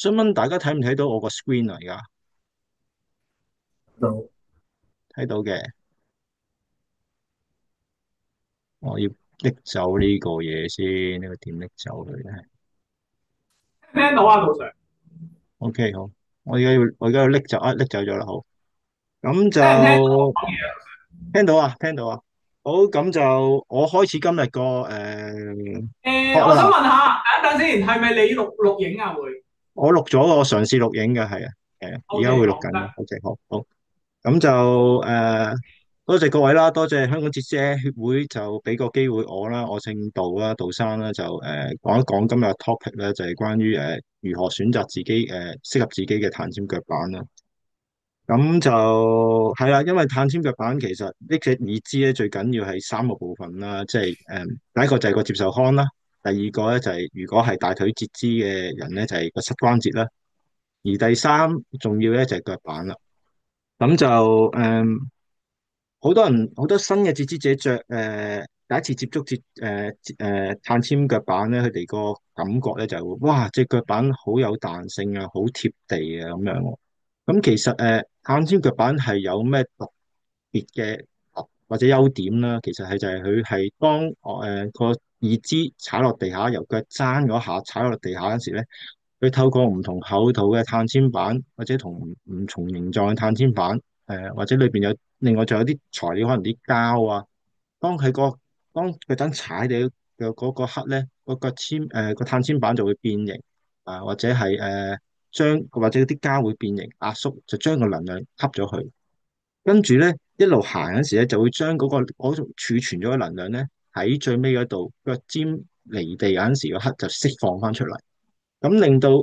想問大家睇唔睇到我個 screen 啊？而家就睇到嘅，我要拎走呢個嘢先，呢個點拎走佢咧聽到啊，杜 Sir，？OK，好，我而家要拎走咗啦，好，咁聽唔聽到我就講嘢啊？聽到啊，聽到啊，好，咁就我開始今日個我想學啦，問下，等一等先，係咪你錄影啊？會我錄咗，我嘗試錄影嘅，係啊，係啊，而家？OK，好得。會錄緊嘅，OK，好，好。咁就多謝各位啦，多謝香港截肢協會就俾個機會我啦，我姓杜啦，杜生啦，就講一講今日嘅 topic 咧，就係關於如何選擇自己適合自己嘅碳纖腳板啦。咁就係啦，因為碳纖腳板其實呢隻義肢咧最緊要係三個部分啦，即係第一個就係個接受腔啦，第二個咧就係如果係大腿截肢嘅人咧就係個膝關節啦，而第三重要咧就係腳板啦。咁就好多人好多新嘅截肢者着第一次接觸碳纖腳板咧，佢哋個感覺咧就係哇，隻腳板好有彈性啊，好貼地啊咁樣喎。咁其實碳纖腳板係有咩特別嘅或者優點啦？其實係就係佢係當個義肢踩落地下，由腳踭嗰下踩落地下嗰時咧，佢透過唔同厚度嘅碳纖板或者同唔同形狀嘅碳纖板。或者裏邊有另外仲有啲材料，可能啲膠啊。當佢個當佢等踩地嘅嗰個刻咧，個碳纖板就會變形啊，或者係或者啲膠會變形壓縮，就將個能量吸咗去。跟住咧一路行嗰時咧，就會將嗰種儲存咗嘅能量咧喺最尾嗰度腳尖離地嗰陣時嗰刻就釋放翻出嚟。咁令到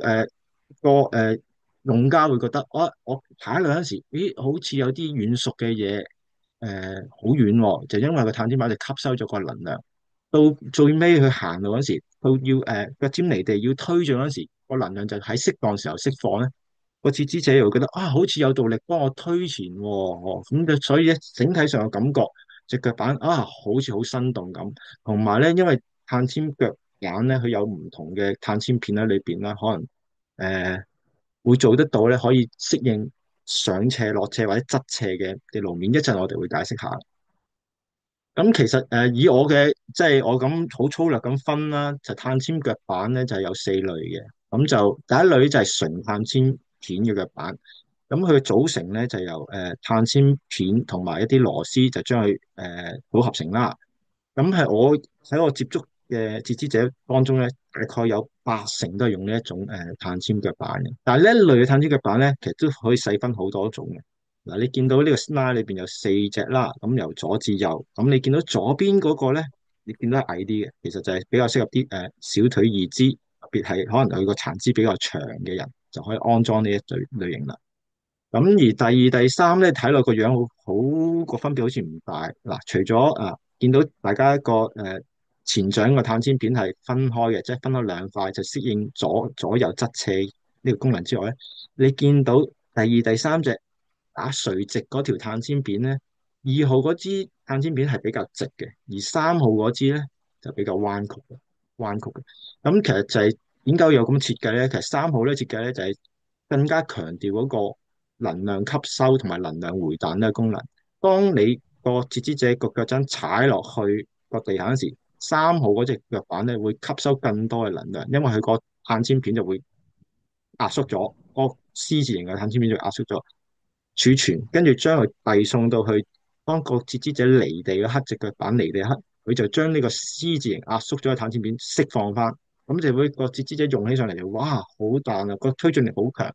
個用家會覺得，我踩落嗰陣時，咦，好似有啲軟熟嘅嘢，好遠喎，就因為個碳纖板就吸收咗個能量。到最尾去行路嗰時，到要腳尖離地要推進嗰時，個能量就喺適當時候釋放咧。個截肢者又會覺得啊，好似有動力幫我推前喎，咁就所以咧整體上嘅感覺，隻腳板啊，好似好生動咁。同埋咧，因為碳纖腳板咧，佢有唔同嘅碳纖片喺裏邊啦，可能誒會做得到咧，可以適應上斜、落斜或者側斜嘅路面。一陣我哋會解釋下。咁其實以我嘅即係我咁好粗略咁分啦，就碳纖腳板咧就係有四類嘅。咁就第一類就係純碳纖片嘅腳板。咁佢嘅組成咧就由碳纖片同埋一啲螺絲就將佢組合成啦。咁係喺我接觸嘅截肢者當中咧，大概有80%都係用呢一種碳纖腳板嘅。但係呢一類嘅碳纖腳板咧，其實都可以細分好多種嘅。嗱，你見到呢個 slide 裏邊有4隻啦，咁由左至右，咁你見到左邊嗰個咧，你見到係矮啲嘅，其實就係比較適合啲小腿義肢，特別係可能佢個殘肢比較長嘅人，就可以安裝呢一類型啦。咁而第二、第三咧，睇落個樣好個分別好似唔大。嗱，除咗見到大家一個前掌個碳纖片係分開嘅，即係分開兩塊，就適應左右側斜呢個功能之外咧，你見到第二、第三隻打垂直嗰條碳纖片咧，2號嗰支碳纖片係比較直嘅，而3號嗰支咧就比較彎曲嘅。咁其實就係點解有咁設計咧？其實3號咧設計咧就係更加強調嗰個能量吸收同埋能量回彈呢個功能。當你個截肢者個腳踭踩落去個地下嗰時，3號嗰隻腳板咧會吸收更多嘅能量，因為佢個碳纖片就會壓縮咗，個 C 字形嘅碳纖片就壓縮咗儲存，跟住將佢遞送到去當個截肢者離地嗰刻，隻腳板離地嗰刻，佢就將呢個 C 字形壓縮咗嘅碳纖片釋放翻，咁就會個截肢者用起上嚟就哇好彈啊，個推進力好強，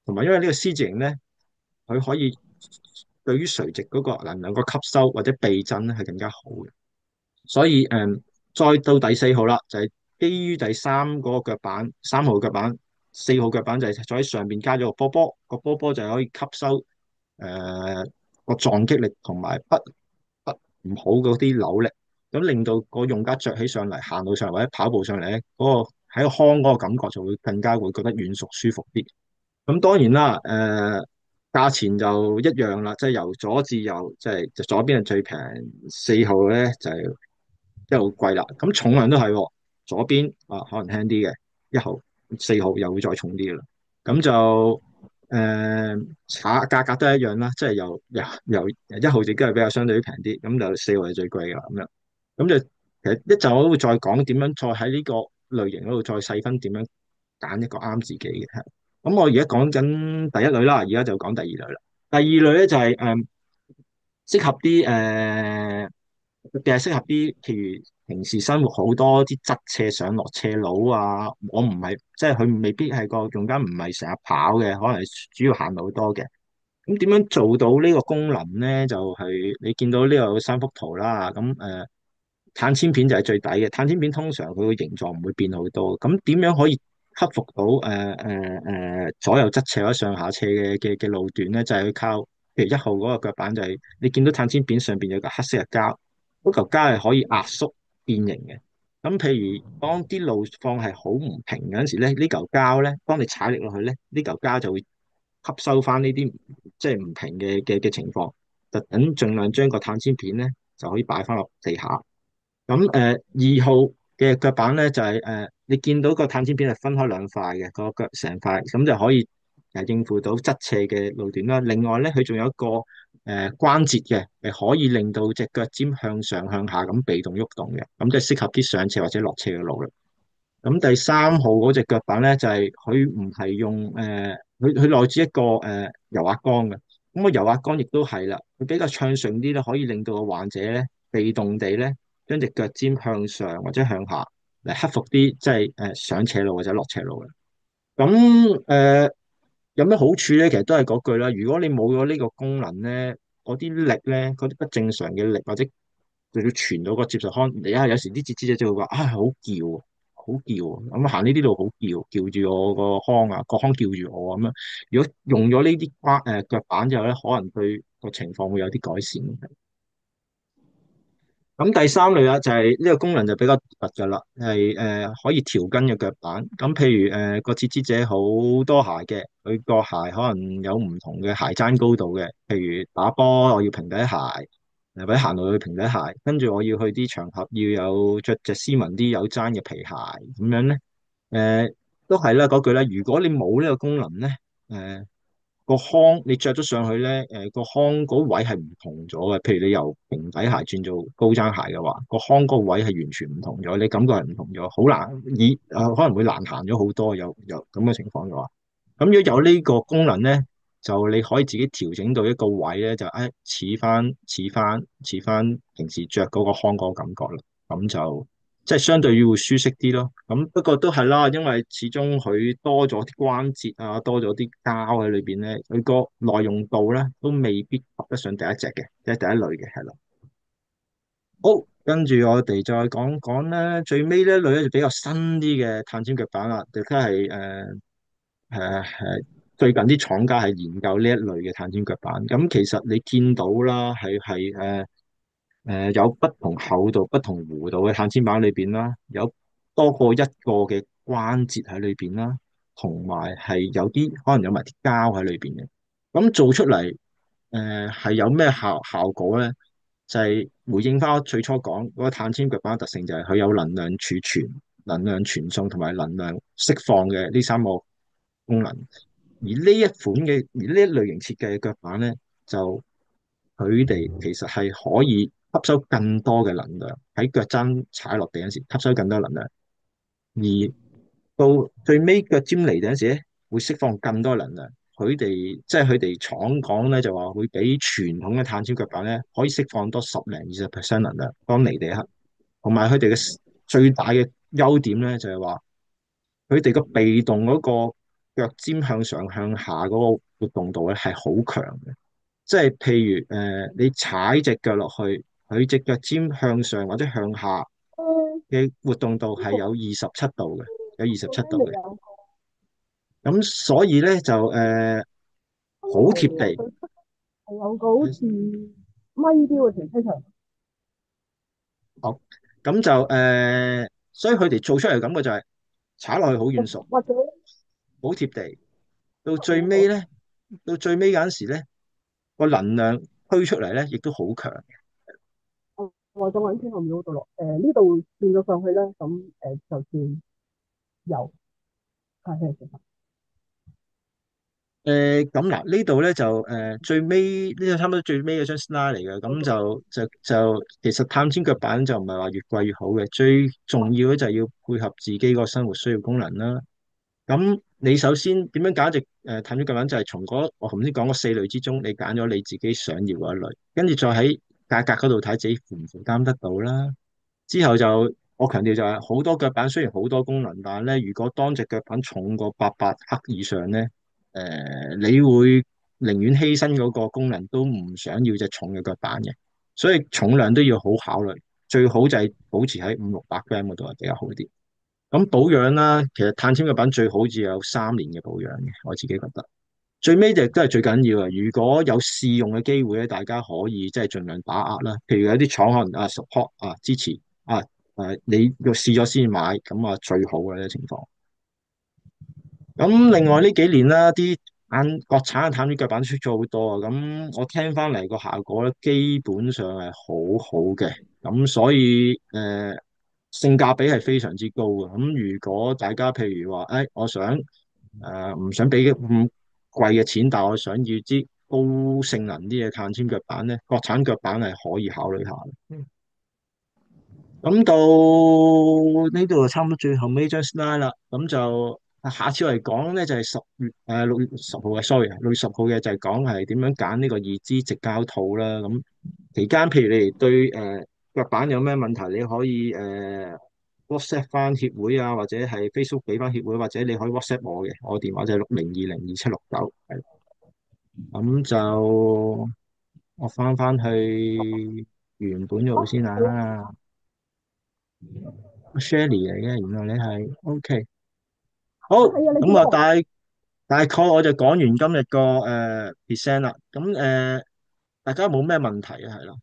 同埋因為呢個 C 字形咧，佢可以對於垂直嗰個能量個吸收或者避震咧係更加好嘅。所以再到第4號啦，就係基於第三嗰個腳板，3號腳板、4號腳板就係再喺上邊加咗個波波，個波波就係可以吸收個撞擊力同埋不唔好嗰啲扭力，咁令到個用家着起上嚟、行路上嚟或者跑步上嚟咧，嗰個喺個腔嗰個感覺就會更加會覺得軟熟舒服啲。咁當然啦，價錢就一樣啦，即係由左至右，即係就左邊係最平，4號咧就係一路貴啦。咁重量都係喎，左邊可能輕啲嘅，1號、4號又會再重啲嘅啦。咁就價格都係一樣啦，即係由1號至9號比較相對於平啲，咁就4號係最貴㗎啦咁樣。咁就其實一陣我都會再講點樣再喺呢個類型嗰度再細分點樣揀一個啱自己嘅。係咁我而家講緊第一類啦，而家就講第二類啦。第二類咧就係適合啲特別係適合啲，譬如平時生活好多啲側斜上落斜路啊，我唔係即係佢未必係個用家唔係成日跑嘅，可能係主要行路多嘅。咁點樣做到呢個功能咧？就係你見到呢度有三幅圖啦，咁碳纖片就係最底嘅。碳纖片通常佢個形狀唔會變好多，咁點樣可以克服到左右側斜或者上下斜嘅路段咧？就係去靠譬如1號嗰個腳板，就係你見到碳纖片上邊有個黑色嘅膠，嗰嚿膠係可以壓縮變形嘅。咁譬如當啲路況係好唔平嗰陣時咧，呢嚿膠咧，當你踩力落去咧，呢嚿膠就會吸收翻呢啲即係唔平嘅情況，就等盡量將個碳纖片咧就可以擺翻落地下。咁2號嘅腳板咧就係你見到個碳纖片係分開兩塊嘅，個腳成塊，咁就可以應付到側斜嘅路段啦。另外咧，佢仲有一個關節嘅，係可以令到隻腳尖向上向下咁被動喐動嘅，咁就適合啲上斜或者落斜嘅路啦。咁第3號嗰隻腳板咧就係佢唔係用佢內置一個油壓桿嘅，咁個油壓桿亦都係啦，佢比較暢順啲咧，可以令到個患者咧被動地咧將隻腳尖向上或者向下嚟克服啲即係上斜路或者落斜路嘅。咁有咩好處咧？其實都係嗰句啦，如果你冇咗呢個功能咧，嗰啲力咧，嗰啲不正常嘅力或者就要傳到個接受腔，你有時啲截肢者就會話啊好叫。好叫咁行呢啲路好叫住我個腔啊，個腔叫住我咁樣。如果用咗呢啲腳板之後咧，可能對個情況會有啲改善。咁第三類啦，就係呢個功能就比較特別噶啦，係可以調筋嘅腳板。咁譬如個截肢者好多鞋嘅，佢個鞋可能有唔同嘅鞋踭高度嘅。譬如打波我要平底鞋，或者行路要平底鞋，跟住我要去啲場合要有着隻斯文啲有踭嘅皮鞋咁樣咧。誒、都係啦嗰句啦，如果你冇呢個功能咧，誒、個腔你着咗上去咧，個腔嗰位係唔同咗嘅。譬如你由平底鞋轉做高踭鞋嘅話，個腔嗰個位係完全唔同咗，你感覺係唔同咗，好難可能會難行咗好多。有咁嘅情況嘅話，咁如果有呢個功能咧，就你可以自己調整到一個位咧，就似翻平時着嗰個腔嗰個感覺啦。咁就即係相對於會舒適啲咯。咁不過都係啦，因為始終佢多咗啲關節啊，多咗啲膠喺裏邊咧，佢個耐用度咧都未必及得上第一隻嘅，即係第一類嘅係啦。好，跟住我哋再講講咧，最尾呢一類咧就比較新啲嘅碳纖腳板啦，亦都係最近啲廠家係研究呢一類嘅碳纖腳板。咁其實你見到啦，係有不同厚度、不同弧度嘅碳纖板裏邊啦，有多過一個嘅關節喺裏邊啦，同埋係有啲可能有埋啲膠喺裏邊嘅。咁做出嚟係有咩效果咧？就係回應翻我最初講嗰個碳纖腳板嘅特性，就係佢有能量儲存、能量傳送同埋能量釋放嘅呢三個功能。而呢一類型設計嘅腳板咧，就佢哋其實係可以吸收更多嘅能量，喺腳踭踩落地嗰時吸收更多能量，而到最尾腳尖離地嗰時咧，會釋放更多能量。佢哋廠講咧就話會比傳統嘅碳纖腳板咧可以釋放多10-20% 能量當離地刻，同埋佢哋嘅最大嘅優點咧就係話佢哋個被動嗰個腳尖向上向下嗰個活動度咧係好強嘅。即係譬如你踩隻腳落去，佢隻腳尖向上或者向下嘅活動度係有27度嘅，有二十七度嘅。咁所以咧就好貼地。係有個好似咪錶嘅停車場，好，咁就所以佢哋做出嚟嘅感覺就係踩落去好軟熟，或者好貼地。到最尾咧，到最尾嗰陣時咧，個能量推出嚟咧，亦都好強。我再揾天后廟嗰度落，呢度轉咗上去咧，咁就算有係其實。咁嗱，呢度咧就最尾呢個差唔多最尾嗰張 slide 嚟嘅，咁就其實碳纖腳板就唔係話越貴越好嘅，最重要咧就係要配合自己個生活需要功能啦。咁你首先點樣揀隻碳纖腳板，就係從我頭先講嗰四類之中，你揀咗你自己想要嗰一類，跟住再喺價格嗰度睇自己負唔負擔得到啦。之後就我強調就係好多腳板雖然好多功能，但係咧如果當隻腳板重過800克以上咧，你會寧願犧牲嗰個功能都唔想要隻重嘅腳板嘅，所以重量都要好考慮，最好就係保持喺500-600 gram 嗰度係比較好啲。咁保養啦，其實碳纖腳板最好只有3年嘅保養嘅，我自己覺得。最尾就都係最緊要啊！如果有試用嘅機會咧，大家可以即係盡量把握啦。譬如有啲廠可能support 支持你要試咗先買，咁最好嘅呢個情況。咁另外呢幾年啦，啲國產嘅碳纖腳板出咗好多啊，咁我聽翻嚟個效果咧，基本上係好好嘅，咁所以性價比係非常之高嘅。咁如果大家譬如話，我想唔想俾咁貴嘅錢，但我想要支高性能啲嘅碳纖腳板咧，國產腳板係可以考慮下嘅。咁到呢度就差唔多最後尾張 slide 啦，咁就下次我嚟講咧就係6月10號嘅，sorry，6月10號嘅就係講係點樣揀呢個義肢直膠套啦。咁期間譬如你哋對腳板有咩問題，你可以WhatsApp 翻協會啊，或者係 Facebook 俾翻協會，或者你可以 WhatsApp 我嘅，我電話就係60202769，係。咁就我翻去原本嗰度先啊。Shelly 嚟嘅，原來你係 OK。好，係啊，你見咁啊到我大概我就講完今日個present 啦。咁大家有冇咩問題啊？係咯。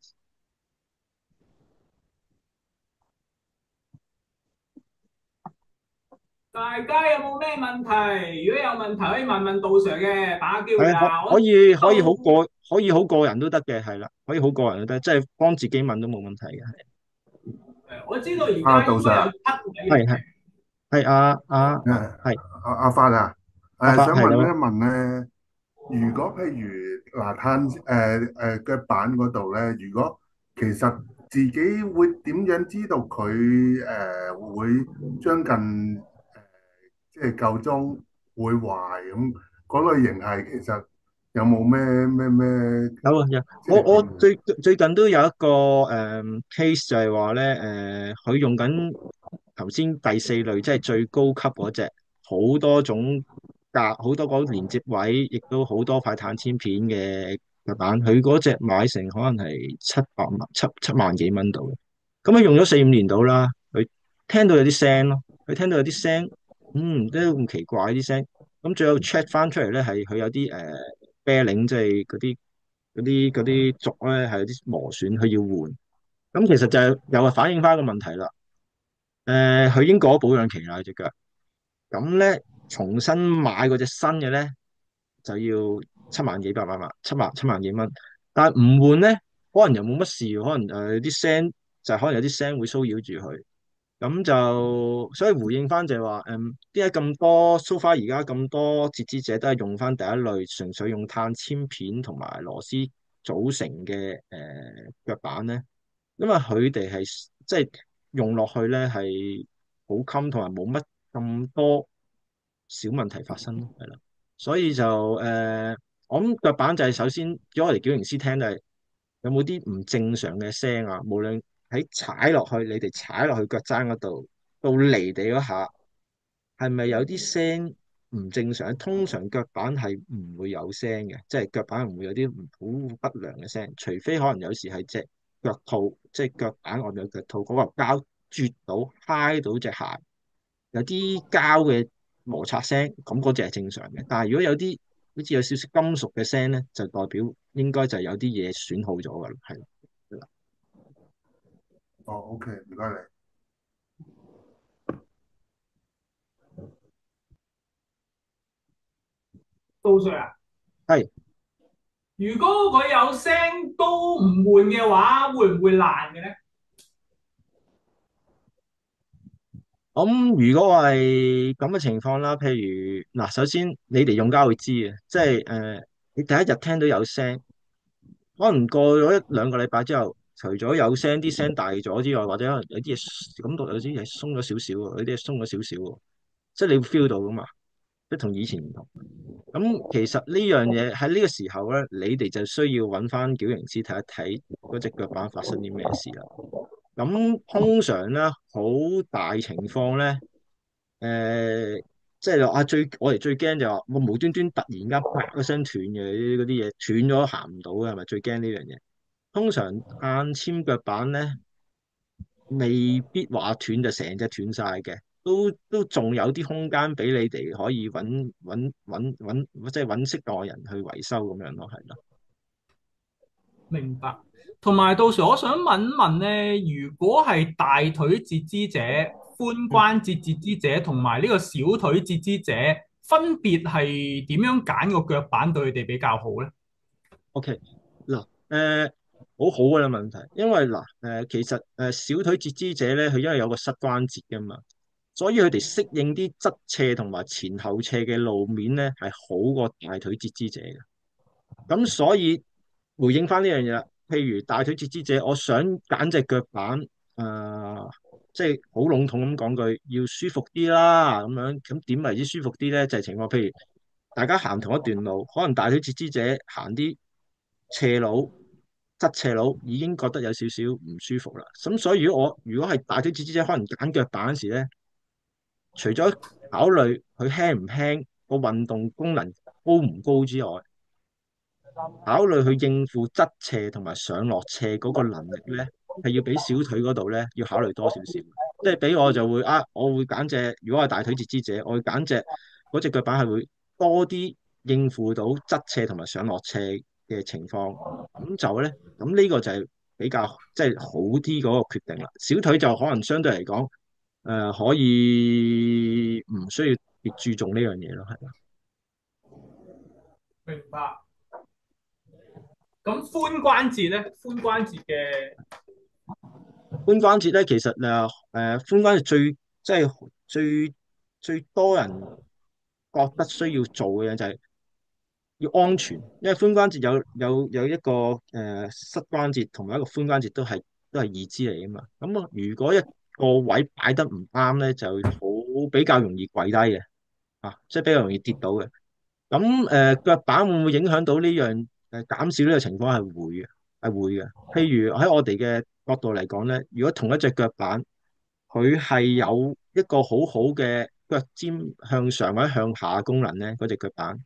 大家有冇咩問題？如果有問題可以問問杜 Sir 嘅，把握機會係啊！我可以好個人都得嘅，係啦，可以好個人都得，即係幫自己問都冇問題嘅，我知道而啊，家應該有杜 Sir，7位嘅。係係係係阿發啊，阿發係啦。想問一問咧，如果譬如嗱腳板嗰度咧，如果其實自己會點樣知道佢會將近即係夠鐘會壞咁嗰類型係其實有冇咩有啊有，我即係點嘅？最近都有一個case 就係話咧，佢用緊頭先第四類，即係最高級嗰隻，好多種好多個連接位，亦都好多塊碳纖片嘅腳板，佢嗰隻買成可能係700萬七萬幾蚊度，咁佢用咗4-5年度啦，佢聽到有啲聲咯，佢聽到有啲聲，都咁奇怪啲聲，咁最後 check 翻出嚟咧係佢有啲啤領，即係嗰啲軸咧係有啲磨損，佢要換。咁其實就係又係反映翻個問題啦。佢已經過咗保養期啦隻腳，咁咧重新買嗰隻新嘅咧就要7萬幾8萬，七萬幾蚊。但係唔換咧，可能又冇乜事喎，可能啲聲就可能有啲聲會騷擾住佢。咁就所以回應翻就係話，點解咁多 so far 而家咁多截肢者都係用翻第一類，純粹用碳纖片同埋螺絲組成嘅腳板咧？因為佢哋係即係用落去咧係好襟，同埋冇乜咁多小問題發生咯，係啦。所以就我諗腳板就係首先，叫我哋矯形師聽就係有冇啲唔正常嘅聲啊？無論喺踩落去，你哋踩落去腳踭嗰度，到離地嗰下，係咪有啲聲唔正常？通常腳板係唔會有聲嘅，即係腳板唔會有啲好不良嘅聲，除非可能有時係隻腳套，即係腳板外面有腳套嗰個膠啜到揩到隻鞋，有啲膠嘅摩擦聲，咁嗰隻係正常嘅。但係如果有啲好似有少少金屬嘅聲咧，就代表應該就有啲嘢損耗咗噶啦，係啦。哦，OK，唔該你。杜 Sir 啊，係如果佢有聲都唔換嘅話，會唔會爛嘅咧？咁如果係咁嘅情況啦，譬如嗱，首先你哋用家會知嘅，即係你第一日聽到有聲，可能過咗一兩個禮拜之後，除咗有聲啲聲大咗之外，或者可能有啲嘢感覺有啲嘢鬆咗少少喎，有啲嘢鬆咗少少喎，即係你會 feel 到噶嘛，即係同以前唔同。咁其實呢樣嘢喺呢個時候咧，你哋就需要揾翻矯形師睇一睇嗰隻腳板發生啲咩事啦。咁通常咧，好大情況咧。誒、即係話我哋最驚就話我無端端突然間啪一聲斷嘅嗰啲嘢斷咗行唔到嘅係咪最驚呢樣嘢？通常硬簽腳板咧未必話斷就成隻斷晒嘅，都仲有啲空間俾你哋可以揾即係揾適當嘅人去維修咁樣咯，係咯。明白。同埋到時我想問一問咧，如果係大腿截肢者、髖嗯關節截肢者同埋呢個小腿截肢者，分別係點樣揀個腳板對佢哋比較好咧？OK 嗱，好好嘅問題，因為嗱其實小腿截肢者咧，佢因為有個膝關節噶嘛。所以佢哋適應啲側斜同埋前後斜嘅路面咧，係好過大腿截肢者嘅。咁所以回應翻呢樣嘢啦，譬如大腿截肢者，我想揀隻腳板，即係好籠統咁講句，要舒服啲啦，咁樣咁點為之舒服啲咧？就係情況，譬如大家行同一段路，可能大腿截肢者行啲斜路、側斜路，已經覺得有少少唔舒服啦。咁所以如果係大腿截肢者，可能揀腳板嗰時咧。除咗考慮佢輕唔輕，個運動功能高唔高之外，考慮佢應付側斜同埋上落斜嗰個能力咧，係要比小腿嗰度咧要考慮多少少。即係俾我就會我會揀隻，如果係大腿截肢者，我會揀嗰隻腳板係會多啲應付到側斜同埋上落斜嘅情況。咁呢個就係比較即係好啲嗰個決定啦。小腿就可能相對嚟講。可以唔需要特別注重呢樣嘢咯，係啦。明白。咁髖關節咧，髖關節嘅髖關節咧，其實髖關節即係最多人覺得需要做嘅嘢就係要安全，因為髖關節有一個膝關節同埋一個髖關節都係義肢嚟噶嘛。咁如果一個位擺得唔啱咧，就比較容易跪低嘅，即係比較容易跌倒嘅。咁腳板會唔會影響到呢樣減少呢個情況係會嘅，係會嘅。譬如喺我哋嘅角度嚟講咧，如果同一隻腳板佢係有一個好好嘅腳尖向上或者向下嘅功能咧，嗰隻腳板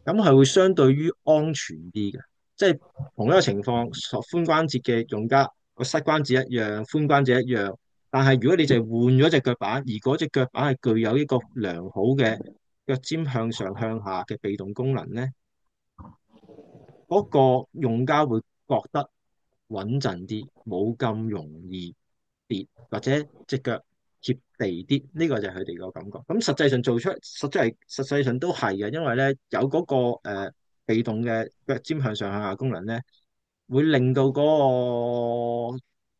咁係會相對於安全啲嘅。即係同一個情況，髖關節嘅用家個膝關節一樣，髖關節一樣，但係如果你就係換咗隻腳板，而嗰隻腳板係具有一個良好嘅腳尖向上向下嘅被動功能咧，嗰個用家會覺得穩陣啲，冇咁容易跌，或者隻腳貼地啲，呢個就係佢哋個感覺。咁實際上做出嚟，實際上都係嘅，因為咧有嗰個被動嘅腳尖向上向下功能咧，會令到個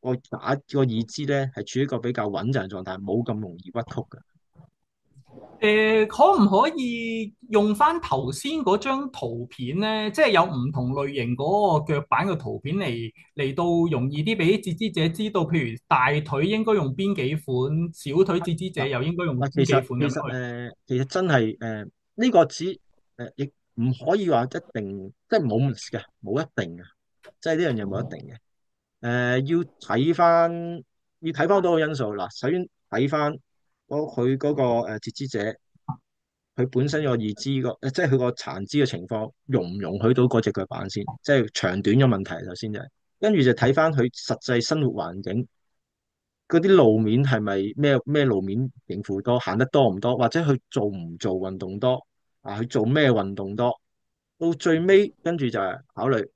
義肢咧係處於一個比較穩陣嘅狀態，冇咁容易屈曲嘅。可唔可以用翻頭先嗰張圖片咧？即係有唔同類型嗰個腳板嘅圖片嚟到容易啲俾截肢者知道，譬如大腿應該用邊幾款，小腿截肢者又應該用嗱，邊幾款咁去。其實真係呢個亦唔可以話一定，即係冇嘅，冇一定嘅，即係呢樣嘢冇一定嘅。要睇翻好多個因素嗱，首先睇翻佢嗰個截肢者，佢本身個義肢即係佢個殘肢嘅情況，容唔容許到嗰隻腳板先，即係長短嘅問題。首先就係，跟住就睇翻佢實際生活環境。嗰啲路面係咪咩路面應付多，行得多唔多，或者佢做唔做運動多佢做咩運動多？到最尾跟住就係考慮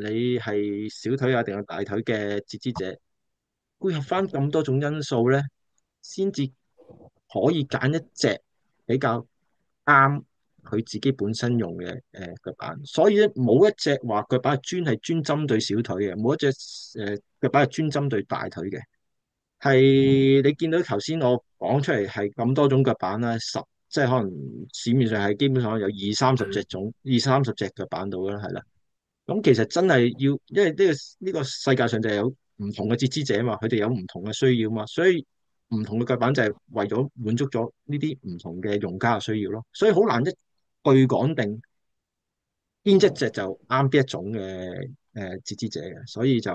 你係小腿定係大腿嘅截肢者，配合翻咁多種因素咧，先至可以揀一隻比較啱佢自己本身用嘅腳板。所以咧，冇一隻話腳板係專針對小腿嘅，冇一隻腳板係專針對大腿嘅。係你見到頭先我講出嚟係咁多種腳板啦，即係可能市面上係基本上有二三十隻腳板到啦，係啦。咁其實真係要，因為呢個世界上就係有唔同嘅截肢者嘛，佢哋有唔同嘅需要嘛，所以唔同嘅腳板就係為咗滿足咗呢啲唔同嘅用家嘅需要咯，所以好難一句講定邊一隻就啱邊一種嘅截肢者嘅，所以就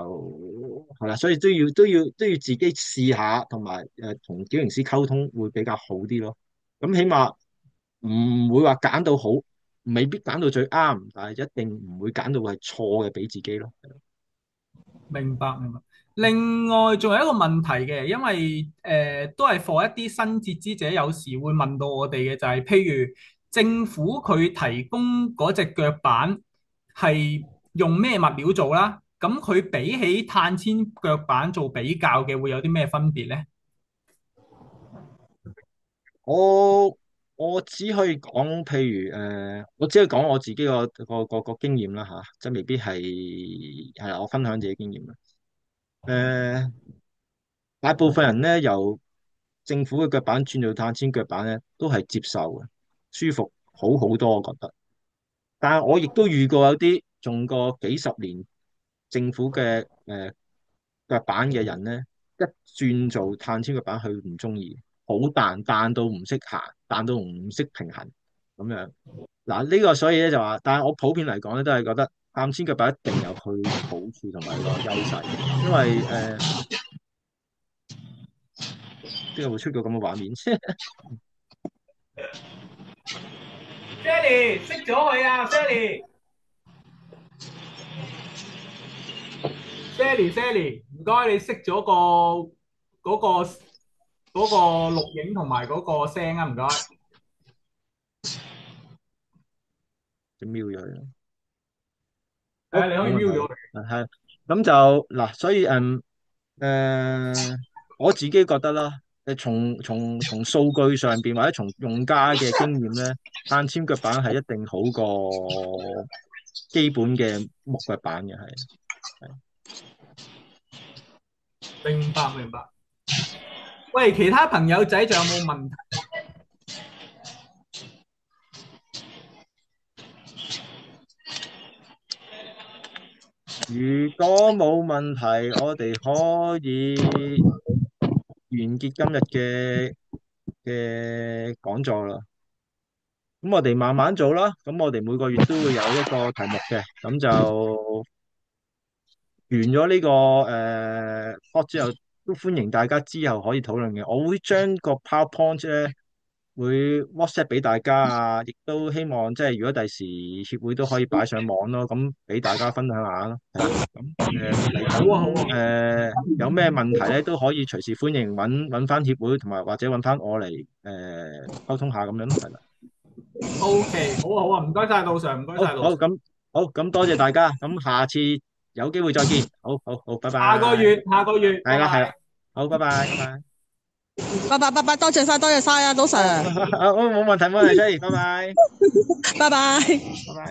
係啦，所以都要自己試下，同埋同矯形師溝通會比較好啲咯。咁起碼唔會話揀到好，未必揀到最啱，但係一定唔會揀到係錯嘅俾自己咯。明白明白。另外仲有一個問題嘅，因為都係 for 一啲新截肢者，有時會問到我哋嘅就係、譬如政府佢提供嗰隻腳板係用咩物料做啦？咁佢比起碳纖腳板做比較嘅，會有啲咩分別呢？我我只可以講，譬如我只可以講我自己個經驗啦吓，即係未必係啦，我分享自己經驗啦。誒、大部分人咧由政府嘅腳板轉做碳纖腳板咧，都係接受嘅，舒服好好多，我覺得。但係我亦都遇過有啲用過幾十年政府嘅腳板嘅人咧，一轉做碳纖腳板，佢唔中意，好彈到唔識行，彈到唔識平衡咁樣。嗱呢個所以咧就話，但係我普遍嚟講咧，都係覺得碳纖腳板一定有佢好處同埋個優勢，因為邊個會出個咁嘅畫面？Sally 識咗佢啊，Sally，唔該你熄咗嗰個嗰個錄影同埋嗰個聲啊，唔該。就瞄咗佢咯。好，誒，你可以 冇問 mute 咗題。佢。係咁就嗱，所以我自己覺得啦，從數據上邊或者從用家嘅經驗咧，碳纖腳板係一定好過基本嘅木腳板嘅，係。明白明白。喂，其他朋友仔仲有冇問題？如果冇問題，我哋可以完結今日嘅講座啦。咁我哋慢慢做啦。咁我哋每個月都會有一個題目嘅，咁就完咗呢個talk 之後，都歡迎大家之後可以討論嘅。我會將個 PowerPoint 咧會 WhatsApp 俾大家啊，亦都希望即係如果第時協會都可以擺上網咯，咁俾大家分享下咯，係啦。咁嚟緊好啊好啊，有咩問題咧都可以隨時歡迎揾翻協會同埋或者揾翻我嚟溝通下咁樣咯，係啦。OK，好啊好啊，唔該晒杜 Sir，唔該好晒杜 好 Sir。咁好咁多謝大家，咁下次有機會再見。好好好，拜拜。下個月，下個月，拜係啦係啦，拜。好，拜拜拜拜。拜拜，多謝晒啊，賭 Sir，好，冇問題冇問題，Jenny，拜拜拜拜。拜拜。